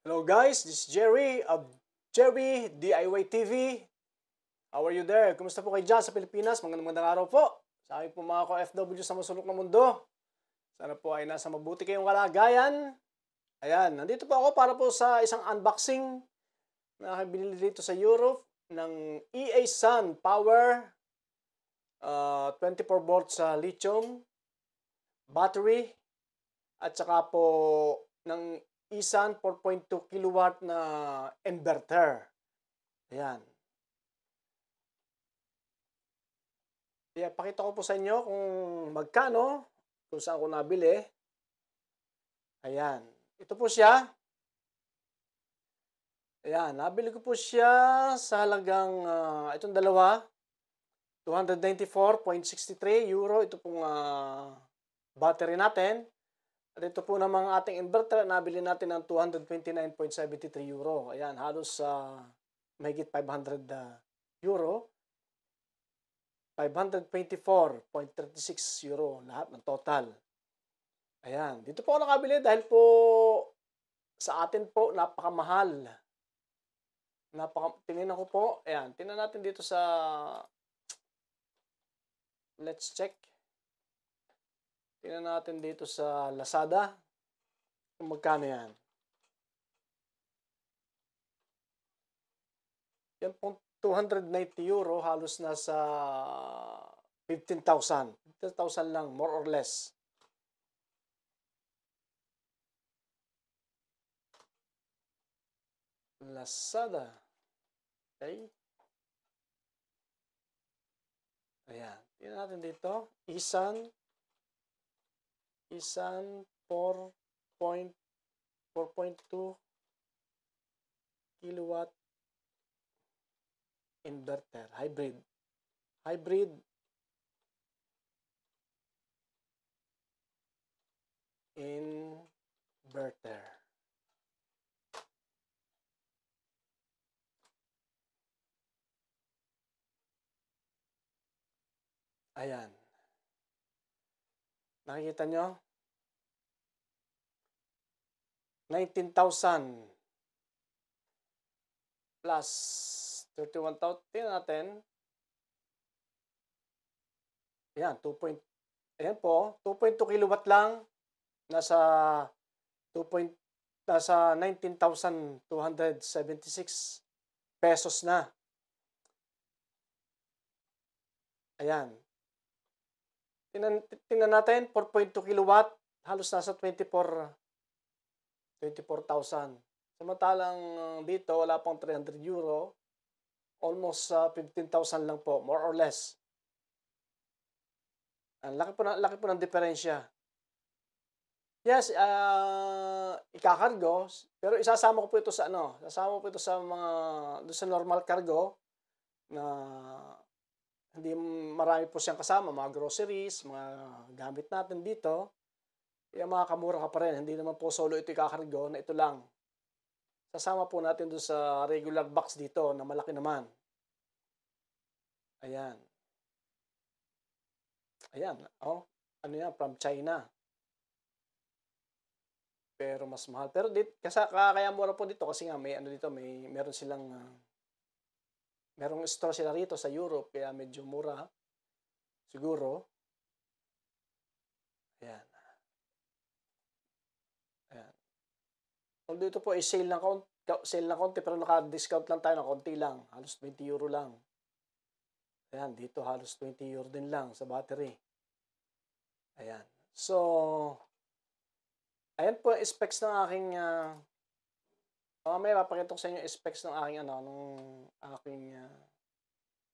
Hello guys, this is Jerry of Jerry DIY TV. How are you there? Kumusta po kayo dyan sa Pilipinas? Magandang araw po. Sa aking po mga ka-FW sa masulok na mundo. Sana po ay nasa mabuti kayong kalagayan. Ayan, nandito po ako para po sa isang unboxing na binili dito sa Europe ng EA Sun Power 24 volts sa lithium battery at saka po ng Isan 4.2 kilowatt na inverter. Ayan. Kaya pakita ko po sa inyo kung magkano, kung saan ko nabili. Ayan. Ito po siya. Ayan. Nabili ko po siya sa halagang, itong dalawa, 294.63 euro. Ito pong battery natin. At ito po namang ating inverter, nabili natin ng 229.73 euro. Ayan, halos mahigit 500 euro. 524.36 euro lahat ng total. Ayan, dito po ako nakabili dahil po sa atin po napakamahal. Tingnan ko po, ayan, tingnan natin dito sa, let's check. Tingnan natin dito sa Lazada kung magkano yan. Yan pong 290 euro, halos nasa 15,000. 15,000 lang, more or less. Lazada. Okay. Ayan. Tingnan natin dito. Isan 4.2 kilowatt inverter. Hybrid inverter. Ayan. Nakikita nyo? 19,000 plus 31,000. Tingnan natin. Ayan, ayan po, 2.2 kilowatt lang. Nasa 19,276 pesos na. Ayan. Tingnan natin, 4.2 kilowatt, halos nasa 24,000. Samantalang dito, wala pang 300 euro. Almost 15,000 lang po, more or less. Ang laki po ng diferensya. Yes, ikakargo, pero isasama ko po ito sa sasama ko po ito sa doon sa normal cargo na hindi marami po siyang kasama, mga groceries, mga gamit natin dito. Kaya makakamura ka pa rin. Hindi naman po solo ito ikakargo na ito lang. Sasama po natin doon sa regular box dito na malaki naman. Ayan. Ayan. Oh, ano yan? From China. Pero mas mahal. Pero kaya mura po dito kasi nga meron silang merong store sila rito sa Europe kaya medyo mura siguro. Ayan. Ayan. Although ito po ay sale na konti pero naka-discount lang tayo ng konti lang. Halos 20 euro lang. Ayan, dito halos 20 euro din lang sa battery. Ayan. So, ayan po yung specs ng aking mamaya papakita ko sa inyo yung specs ng aking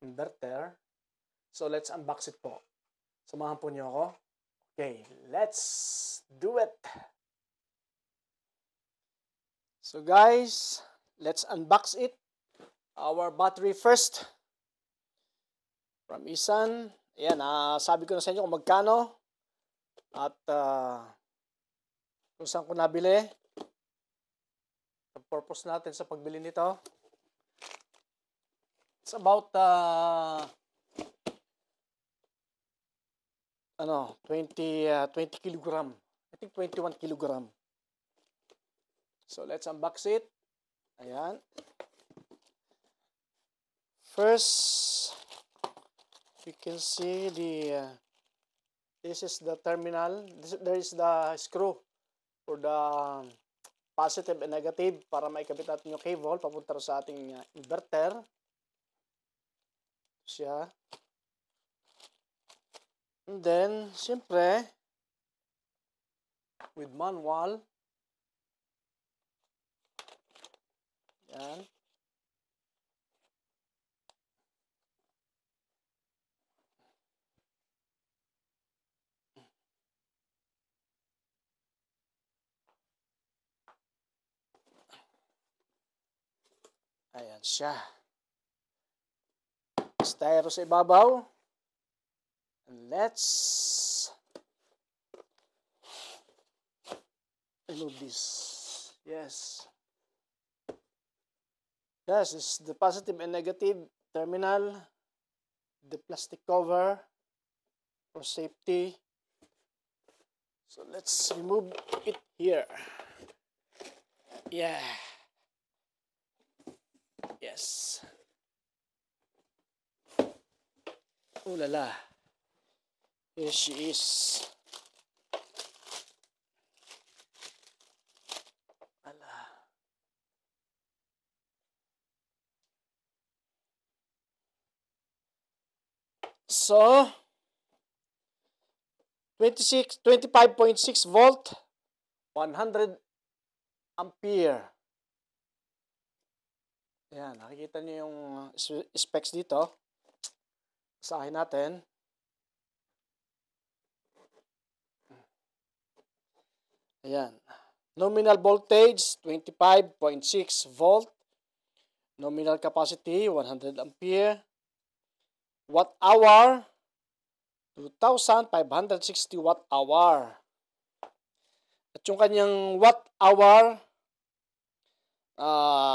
inverter. So, let's unbox it po. Samahan po niyo ako. Okay, let's do it. So guys, let's unbox it. Our battery first. From Isan. Ayan, sabi ko na sa inyo kung magkano. At kung saan ko nabili. Ang purpose natin sa pagbili nito. It's about 20 kilogram. I think 21 kilogram. So, let's unbox it. Ayan. First, you can see this is the terminal. There is the screw for the positive and negative para maikabit natin yung cable papunta sa ating inverter. Siya. And then, siyempre, with manual. Yan. Ayan siya. Styro sa ibabaw. And let's remove this. Yes. Yes, this is the positive and negative terminal. The plastic cover for safety. So let's remove it here. Yeah. Yes. Oh la la. Here she is. Ala. So, 25.6 volt, 100 ampere. Ayan, nakikita niyo yung specs dito. Basahin natin. Ayan. Nominal voltage, 25.6 volt. Nominal capacity, 100 ampere. Watt hour, 2,560 watt hour. At yung kanyang watt hour,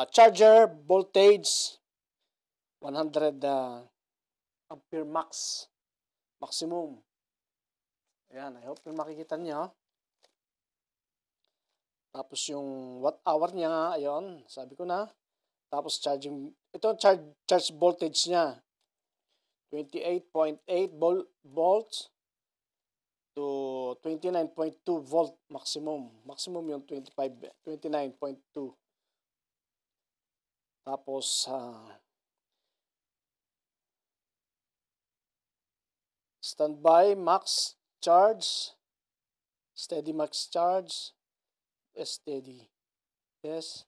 charger voltage, 100 ampere maximum. Ayan, I hope yung makikita niyo. Tapos yung watt hour niya, ayun, sabi ko na. Tapos charging, ito charge voltage niya. 28.8 volts to 29.2 volt maximum. Maximum yung 29.2. Tapos, standby max charge, steady max charge, steady. Yes.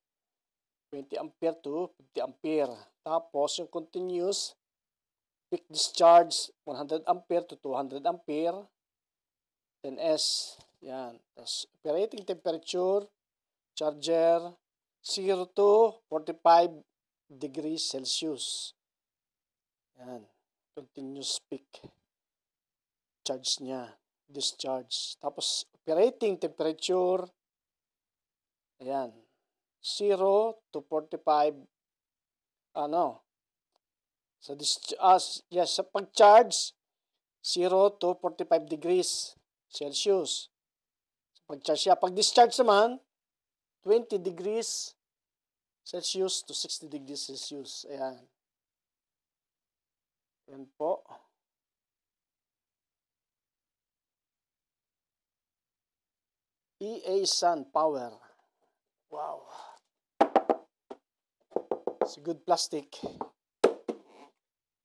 20 ampere to 50 ampere. Tapos, yung continuous peak discharge, 100 ampere to 200 ampere. 10S. Yan. Tapos, operating temperature, charger, 0 to 45 degrees Celsius. Yan. Continuous peak charge niya. Discharge. Tapos, operating temperature, ayan. 0 to 45, sa pag-charge, 0 to 45 degrees Celsius. Sa pag-charge siya. Pag-discharge naman, 20 degrees Celsius to 60 degrees Celsius. Ayan. Ayan po. EA Sun Power. Wow. It's good plastic.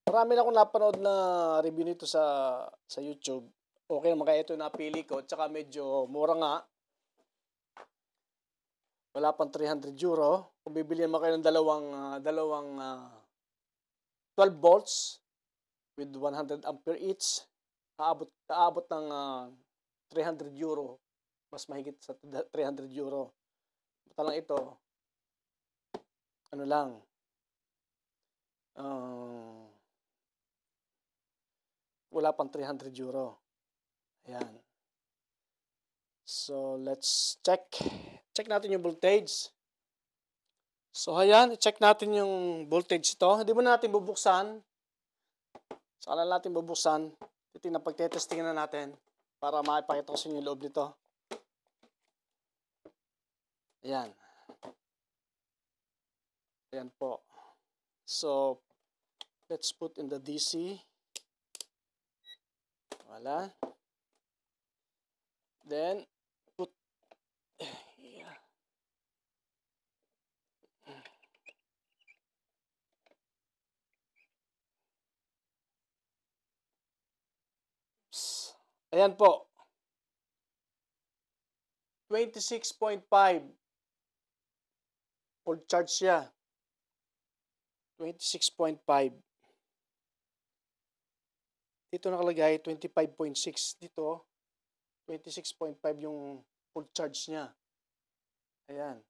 Marami na akong napanood na review nito sa YouTube. Okay naman kaya ito napili ko. Tsaka medyo mura nga. Wala pang 300 euro. Kung bibili naman kayo ng dalawang 12 volts with 100 ampere each, aabot ng 300 euro. Mas mahigit sa 300 euro. Bata lang ito. Ano lang. Wala pang 300 euro. Ayan. So, let's check. Check natin yung voltage. So, ayan. Check natin yung voltage ito. Hindi mo natin bubuksan. Saka lang natin bubuksan. Pagtetestingin na natin para maipakita ko sa inyo yung loob nito. Ayan. Ayan po. So, let's put in the DC. Wala. Then, put, yeah. Ayan po. 26.5. Full charge siya. 26.5. Dito nakalagay 25.6. Dito, 26.5 yung full charge niya. Ayan.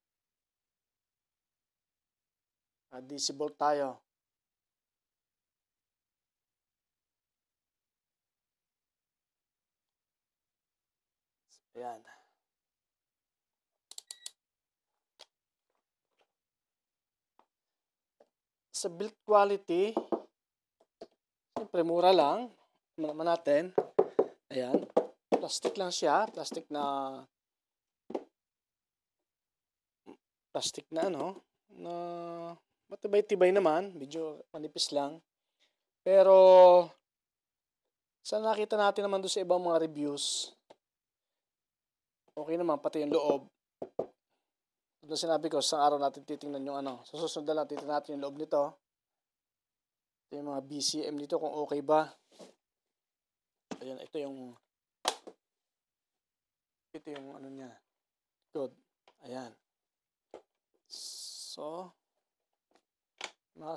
DC volt tayo. Ayan. Sa build quality, siyempre mura lang. Naman natin. Ayan. Plastic lang siya. Plastic na ano. Na matibay-tibay naman. Medyo manipis lang. Pero sa nakita natin naman doon sa ibang mga reviews, okay naman. Pati yung loob. Ito sinabi ko, sa araw natin titingnan yung ano. Sa susunod na lang, titingnan natin yung loob nito. Ito yung mga BCM dito, kung okay ba. Ayan, ito yung ano niya. Good. Ayan. So,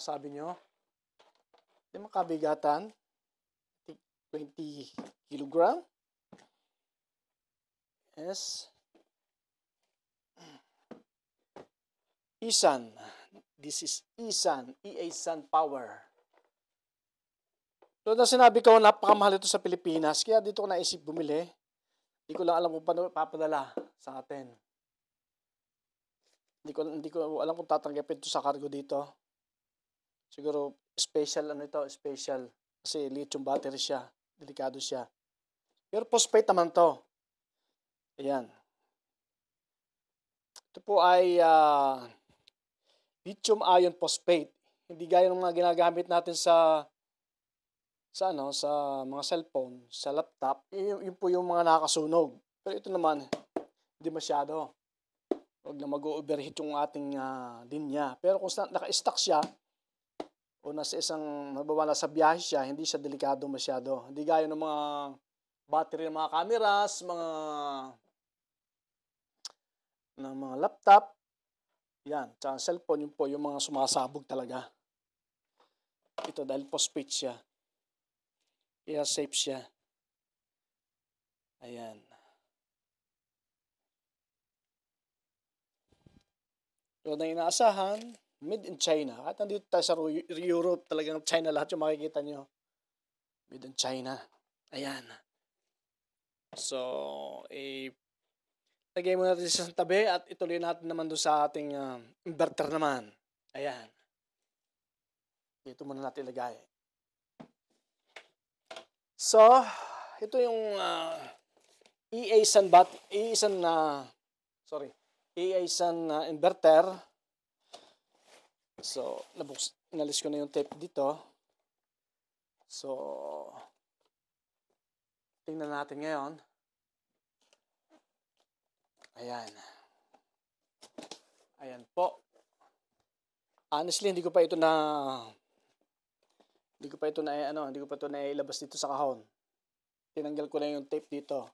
sabi nyo, hindi makabigatan. 20 kilogram. Yes. Isan. This is Isan. EA Sun Power. So, na sinabi ko, napakamahal ito sa Pilipinas. Kaya dito ko naisip bumili. Hindi ko lang alam kung paano papadala sa atin. Hindi ko alam kung tatanggapin ito sa cargo dito. Siguro, special ano ito, special. Kasi lithium battery siya. Delikado siya. Pero phosphate naman to. Ayan. Ito po ay lithium ion phosphate. Hindi gaya ng mga ginagamit natin sa mga cellphone, sa laptop. Yun po yung mga nakasunog. Pero ito naman, hindi masyado. Huwag na mag-overheat yung ating linya. Pero kung naka-stack siya, o nababa sa biyahe siya, hindi siya delikado masyado. Hindi gaya ng mga battery ng mga cameras, ng mga laptop. Yan, tsaka cellphone, yun po yung mga sumasabog talaga. Ito dahil phosphate siya. Kaya safe siya. Ayan. So, na inaasahan, made in China. Kahit nandito tayo sa Europe, talagang China lahat yung makikita nyo. Made in China. Ayan. So, lagay muna natin sa tabi at ituloy natin naman doon sa ating inverter naman. Ayan. Dito muna natin ilagay. So, ito yung EA Sun inverter. So, inalis ko na yung tape dito. So, tingnan natin ngayon. Ayan. Ayan po. Honestly, hindi ko pa ito nailabas dito sa kahon. Tinanggal ko na yung tape dito.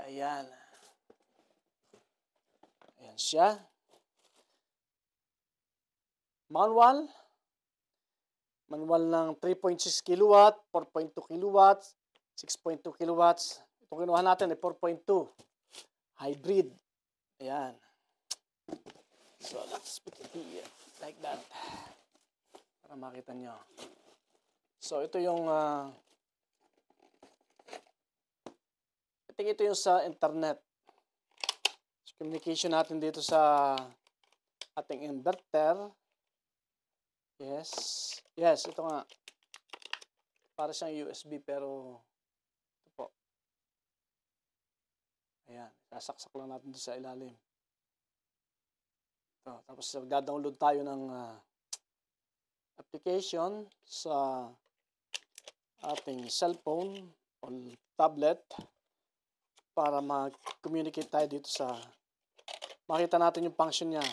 Ayan. Ayan siya. Manual ng 3.6 kilowatt, 4.2 kilowatts, 6.2 kilowatts. Itong kinuha natin ay 4.2. Hybrid. Ayan. So, let's put it here. Like that. Para makita nyo. So, ito yung ito yung sa internet. So, communication natin dito sa ating inverter. Yes, ito nga. Para siyang USB pero ito po. Ayan, sasaksak lang natin dito sa ilalim. Ito, tapos magda-download tayo ng application sa ating cellphone o tablet para mag-communicate tayo dito sa makita natin yung function niya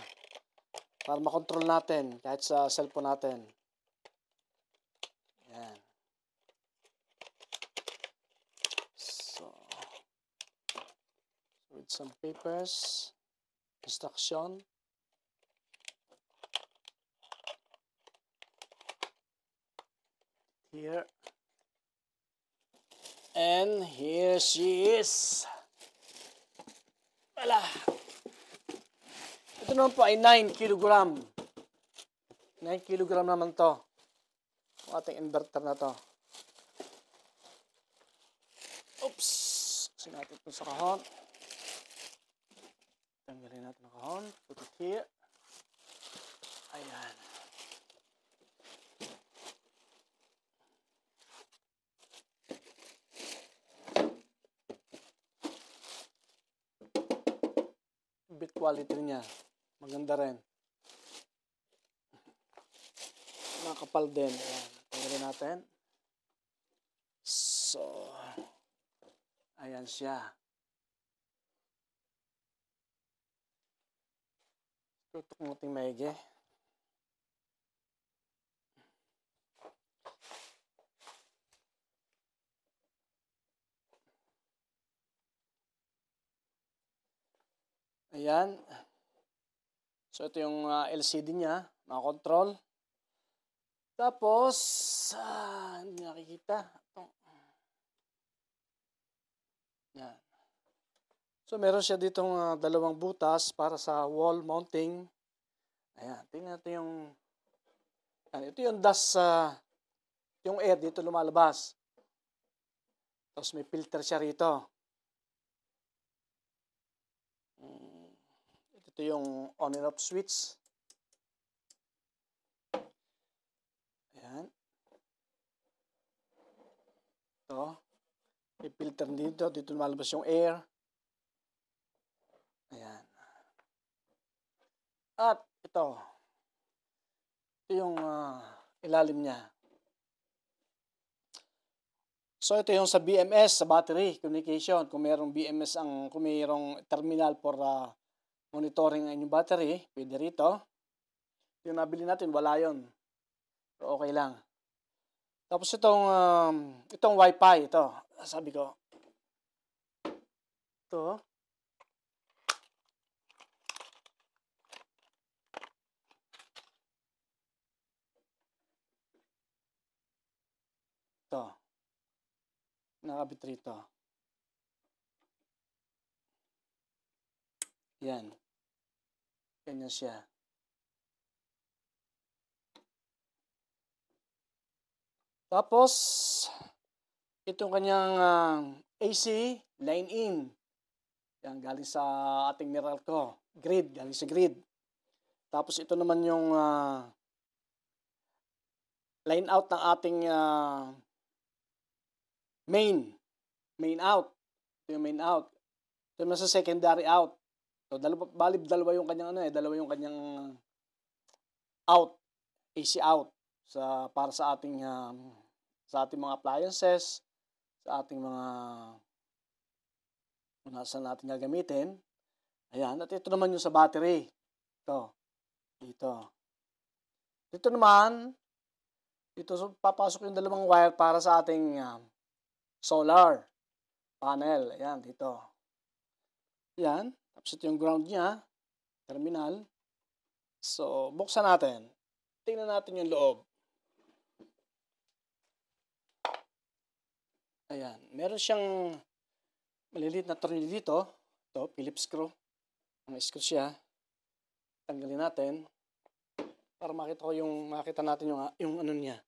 para makontrol natin kahit sa cellphone natin. Ayan. So, with some papers, instruction. Here. And here she is. Wala. Ito naman po ay 9 kilogram. 9 kilogram naman to. Ang ating inverter na to. Oops. Kasi natin ito sa kahon. Tanggalin natin ang kahon. Put it here. Ayan. Bit quality niya. Maganda rin. Nakapal din. Ayan. Tanggalin natin. So, ayan siya. Tutok natin maigi. Ayan. So, ito yung LCD niya. Nakakontrol. Tapos, hindi nakikita. Ito. Yan. So, meron siya ditong dalawang butas para sa wall mounting. Ayan. Tingnan natin yung ito yung dust yung air dito lumalabas. Tapos may filter siya rito. Ito yung on and off switch. Ayan. Ito. May filter dito. Dito lumalabas yung air. Ayan. At ito. Ito yung ilalim niya. So ito yung sa BMS, sa battery communication. Kung mayroong BMS kung mayroong terminal for monitoring ang inyong battery, pwede rito. Yung nabili natin, wala yun. So, okay lang. Tapos itong Wi-Fi, ito. Sabi ko. Ito. Ito. Nakabit rito. Yan. Ganyan siya. Tapos, itong kanyang AC, line in. Yan, galing sa ating Meralco. Grid, galing sa grid. Tapos, ito naman yung line out ng ating main out. Ito yung main out. Ito naman sa secondary out. So, dalawa yung kanyang dalawa yung kanyang out, AC out para sa ating mga appliances, sa ating mga kung saan natin gagamitin. Ayan, at ito naman yung sa battery. Ito. Dito. Dito naman, dito papasok yung dalawang wire para sa ating solar panel. Ayan, dito. Ayan. Tapos ito yung ground niya, terminal. So, buksan natin. Tingnan natin yung loob. Ayan. Meron siyang maliliit na tornilyo dito. Ito, Phillips screw. Ang screw siya. Tanggalin natin. Para makita natin yung ano niya.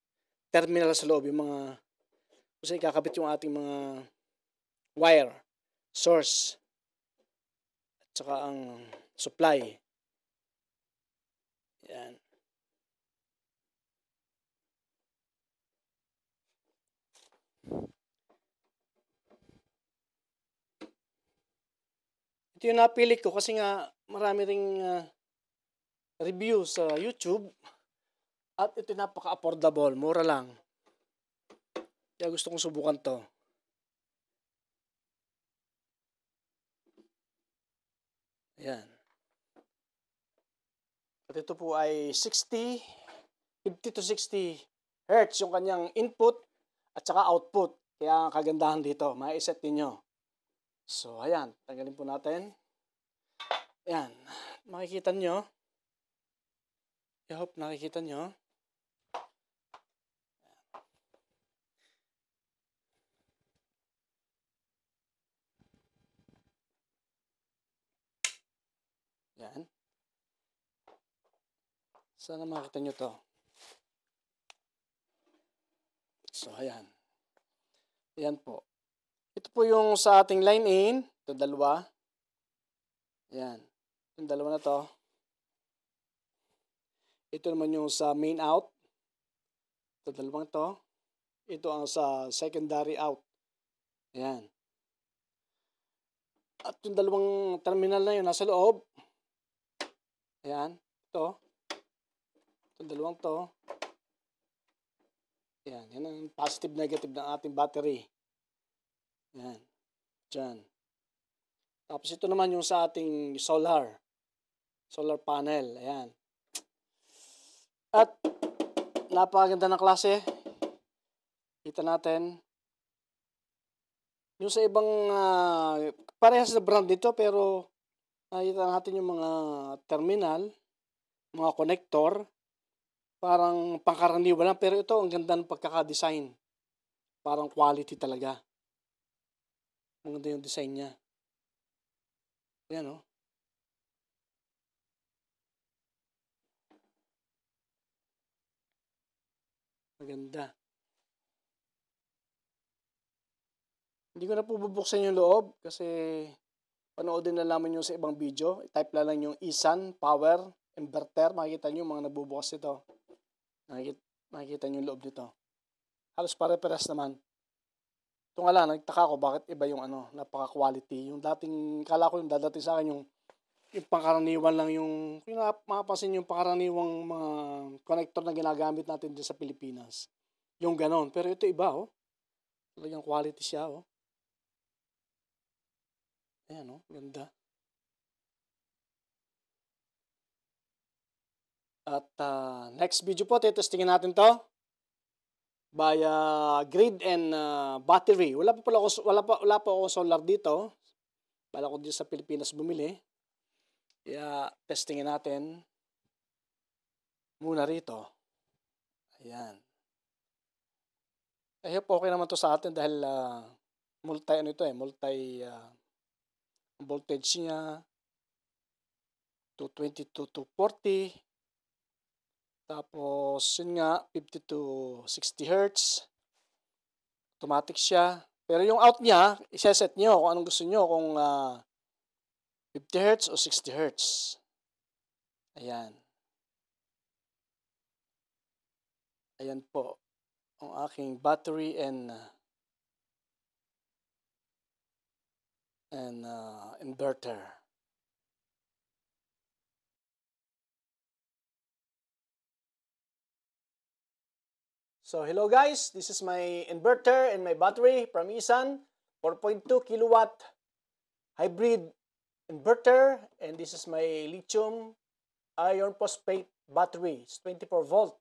Terminal sa loob. Yung mga, kasi kakabit yung ating mga wire. Source. Tsaka ang supply. Yan. Ito yung napili ko kasi nga marami ring review sa YouTube. At ito napaka-affordable, mura lang. Kaya gusto kong subukan to. Ayan. At ito po ay 50 to 60 Hz yung kanyang input at saka output. Kaya ang kagandahan dito, ma-set ninyo. So, ayan. Tanggalin po natin. Ayan. Makikita nyo. I hope nakikita nyo. Ayan. Sana makita nyo to. So, ayan. Ayan po. Ito po yung sa ating line in. Ito dalawa. Ayan. Yung dalawa na to. Ito naman yung sa main out. Ito dalawang to. Ito ang sa secondary out. Ayan. At yung dalawang terminal na yun nasa loob. Ayan. Ito. Ito dalawang to. Ayan. Yan ang positive negative ng ating battery. Ayan. Diyan. Tapos ito naman yung sa ating solar panel. Ayan. At napakaganda ng klase. Kita natin. Yung sa ibang parehas na brand dito pero nakita natin yung mga terminal, mga connector, parang pangkaraniwan lang pero ito ang ganda ng pagkaka-design. Parang quality talaga. Maganda yung design niya. Ayan o. Maganda. Hindi ko na po bubuksan yung loob kasi panoodin na naman yung sa ibang video. I-type na lang yung Isan Power Inverter. Makikita nyo yung mga nagbubukas ito. Makikita nyo yung loob nito. Halos pare-pares naman. Ito nga lang, nagtaka ko bakit iba yung napaka-quality. Yung dating, kala ko yung dadating sa akin yung pangkaraniwan lang yung mapapansin yung pangkaraniwang mga connector na ginagamit natin din sa Pilipinas. Yung ganon. Pero ito iba, oh. Talagang quality siya, oh. Ayan, oh. Ganda. At next video po, testingin natin to via grid and battery. Wala pa ako solar dito. Bala ko dito sa Pilipinas bumili. Kaya testingin natin muna rito. Ayan. I hope okay naman to sa atin dahil multi voltage niya 220 to 240. Tapos yun nga 50 to 60 Hz. Automatic siya. Pero yung out niya, i-set nyo kung anong gusto nyo, kung 50 Hz o 60 Hz. Ayan. Ayan po ang aking battery and inverter. So hello guys, this is my inverter and my battery from Isan, 4.2 kilowatt hybrid inverter, and this is my lithium iron phosphate battery. It's 24 volt.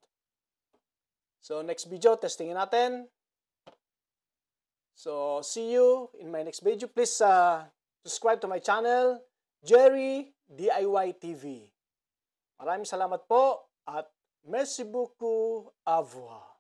So next video, testingin natin. So see you in my next video. Please subscribe to my channel, Jerry DIY TV. Maraming salamat po at merci beaucoup, au revoir.